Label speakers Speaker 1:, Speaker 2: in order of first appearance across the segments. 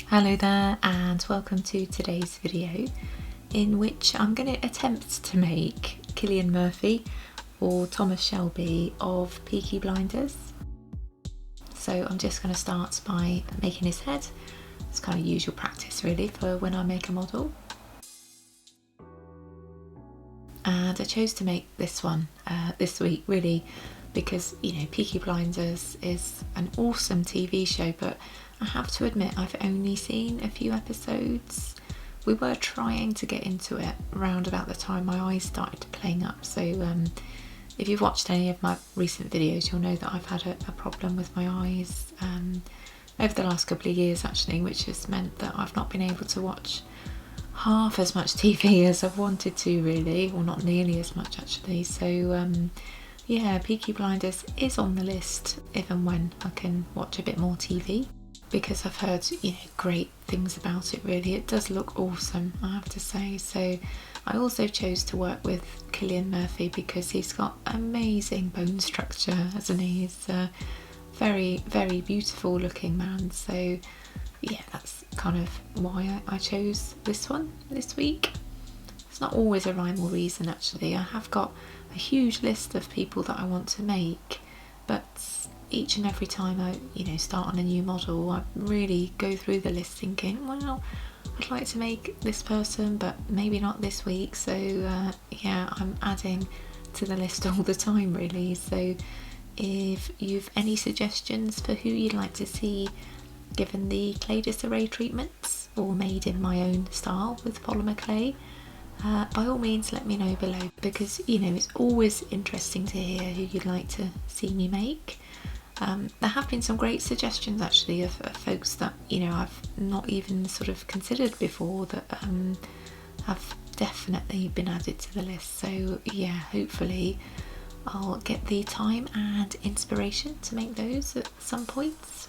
Speaker 1: Hello there and welcome to today's video in which I'm going to attempt to make Cillian Murphy or Thomas Shelby of Peaky Blinders. So I'm just going to start by making his head. It's kind of usual practice really for when I make a model. And I chose to make this one this week really because, you know, Peaky Blinders is an awesome TV show, but I have to admit I've only seen a few episodes. We were trying to get into it around about the time my eyes started playing up, so if you've watched any of my recent videos you'll know that I've had a problem with my eyes over the last couple of years actually, which has meant that I've not been able to watch half as much TV as I've wanted to really, or not nearly as much actually. So yeah, Peaky Blinders is on the list if and when I can watch a bit more TV, because I've heard, you know, great things about it really. It does look awesome, I have to say. So I also chose to work with Cillian Murphy because he's got amazing bone structure, hasn't he? He's a very, very beautiful looking man. So yeah, that's kind of why I chose this one this week. It's not always a rhyme or reason actually. I have got a huge list of people that I want to make, but each and every time I, you know, start on a new model, I really go through the list thinking, well, I'd like to make this person, but maybe not this week. So yeah, I'm adding to the list all the time really. So if you've any suggestions for who you'd like to see given the Clay Disarray treatments or made in my own style with polymer clay, by all means let me know below, because, you know, it's always interesting to hear who you'd like to see me make. There have been some great suggestions actually of folks that, you know, I've not even sort of considered before that have definitely been added to the list. So yeah, hopefully I'll get the time and inspiration to make those at some points.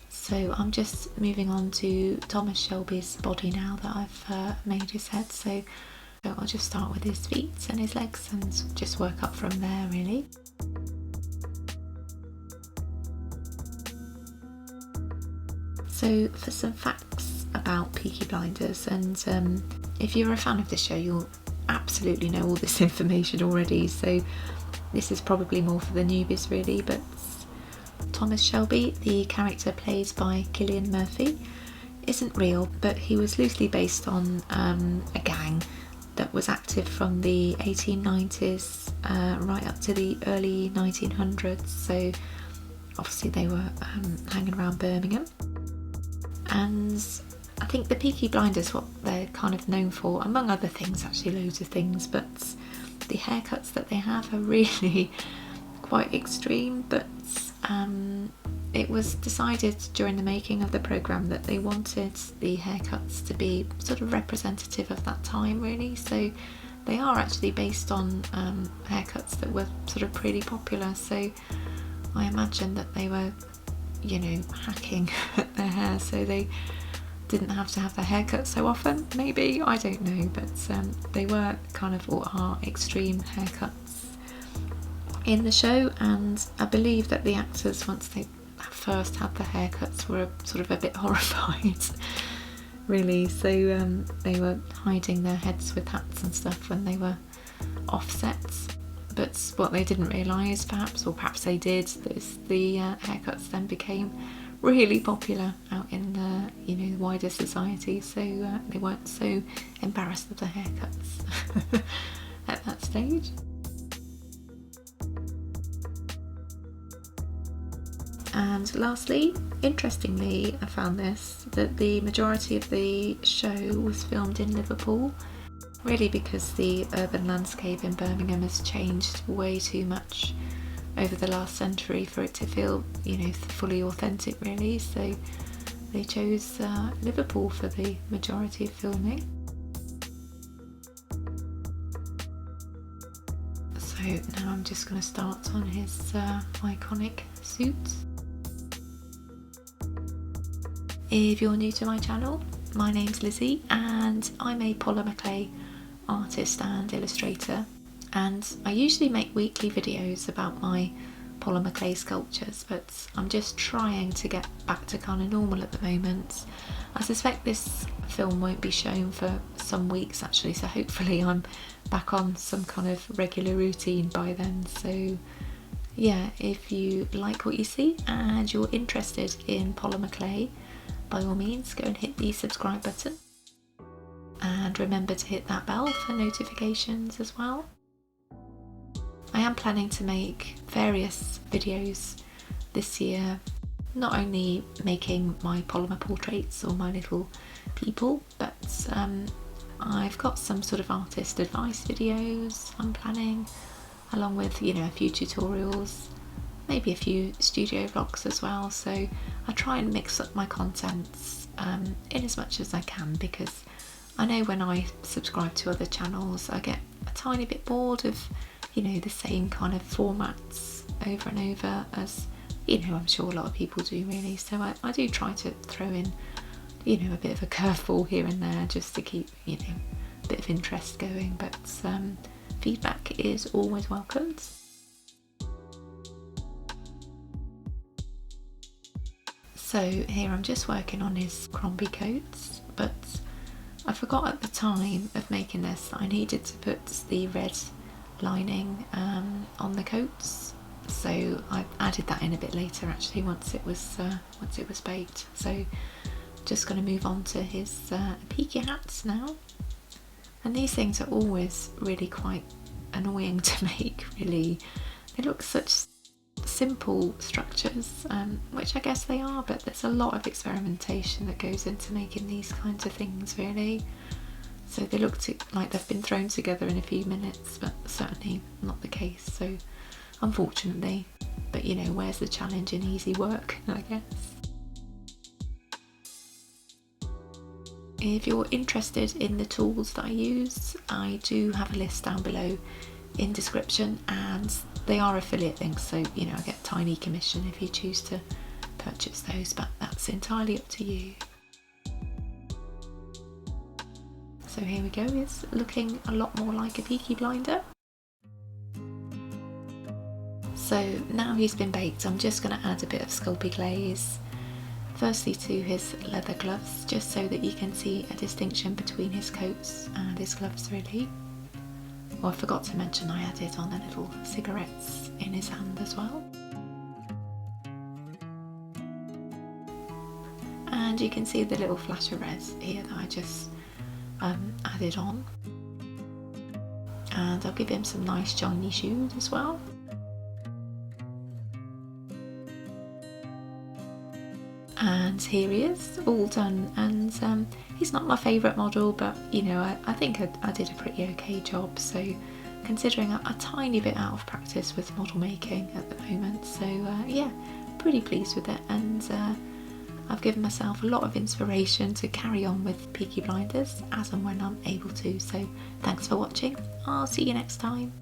Speaker 1: So I'm just moving on to Thomas Shelby's body now that I've made his head. So I'll just start with his feet and his legs and just work up from there really. So for some facts about Peaky Blinders, and if you're a fan of the show you'll absolutely know all this information already, so this is probably more for the newbies really. But Thomas Shelby, the character played by Cillian Murphy, isn't real, but he was loosely based on a gang that was active from the 1890s right up to the early 1900s. So obviously they were hanging around Birmingham. And I think the Peaky Blinders, what they're kind of known for, among other things actually, loads of things, but the haircuts that they have are really quite extreme. But it was decided during the making of the programme that they wanted the haircuts to be sort of representative of that time really. So they are actually based on haircuts that were sort of pretty popular. So I imagine that they were, you know, hacking at their hair so they didn't have to have their haircut so often, maybe, I don't know. But they were kind of, or are, extreme haircuts in the show, and I believe that the actors, once they first had the haircuts, were sort of a bit horrified really. So they were hiding their heads with hats and stuff when they were offsets. But what they didn't realise, perhaps, or perhaps they did, is the haircuts then became really popular out in the, you know, wider society. So they weren't so embarrassed of the haircuts at that stage. And lastly, interestingly, I found this, that the majority of the show was filmed in Liverpool, really because the urban landscape in Birmingham has changed way too much over the last century for it to feel, you know, fully authentic really. So they chose Liverpool for the majority of filming. So now I'm just going to start on his iconic suit. If you're new to my channel, my name's Lizzie and I'm a polymer clay artist and illustrator, and I usually make weekly videos about my polymer clay sculptures, but I'm just trying to get back to kind of normal at the moment. I suspect this film won't be shown for some weeks actually, so hopefully I'm back on some kind of regular routine by then. So yeah, if you like what you see and you're interested in polymer clay, by all means go and hit the subscribe button, and remember to hit that bell for notifications as well. I am planning to make various videos this year, not only making my polymer portraits or my little people, but I've got some sort of artist advice videos I'm planning, along with, you know, a few tutorials, maybe a few studio vlogs as well. So I try and mix up my contents in as much as I can, because I know when I subscribe to other channels I get a tiny bit bored of, you know, the same kind of formats over and over, as, you know, I'm sure a lot of people do really. So I do try to throw in, you know, a bit of a curveball here and there just to keep, you know, a bit of interest going, but feedback is always welcomed. So here I'm just working on his Crombie coats, but I forgot at the time of making this that I needed to put the red lining on the coats, so I added that in a bit later actually, once it was baked. So just going to move on to his peaky hats now. And these things are always really quite annoying to make, really. They look such simple structures, which I guess they are, but there's a lot of experimentation that goes into making these kinds of things, really. So they look like they've been thrown together in a few minutes, but certainly not the case, so unfortunately. But you know, where's the challenge in easy work, I guess. If you're interested in the tools that I use, I do have a list down below in description, and they are affiliate links, so you know, I get a tiny commission if you choose to purchase those, but that's entirely up to you. So here we go, it's looking a lot more like a Peaky Blinder. So now he's been baked, I'm just going to add a bit of Sculpey glaze, firstly to his leather gloves, just so that you can see a distinction between his coats and his gloves, really. Oh, I forgot to mention I added on the little cigarettes in his hand as well. And you can see the little flash of red here that I just added on. And I'll give him some nice shiny shoes as well. And here he is, all done, and he's not my favourite model, but you know, I think I did a pretty okay job, so considering a tiny bit out of practice with model making at the moment, so yeah, pretty pleased with it, and I've given myself a lot of inspiration to carry on with Peaky Blinders as and when I'm able to, so thanks for watching, I'll see you next time.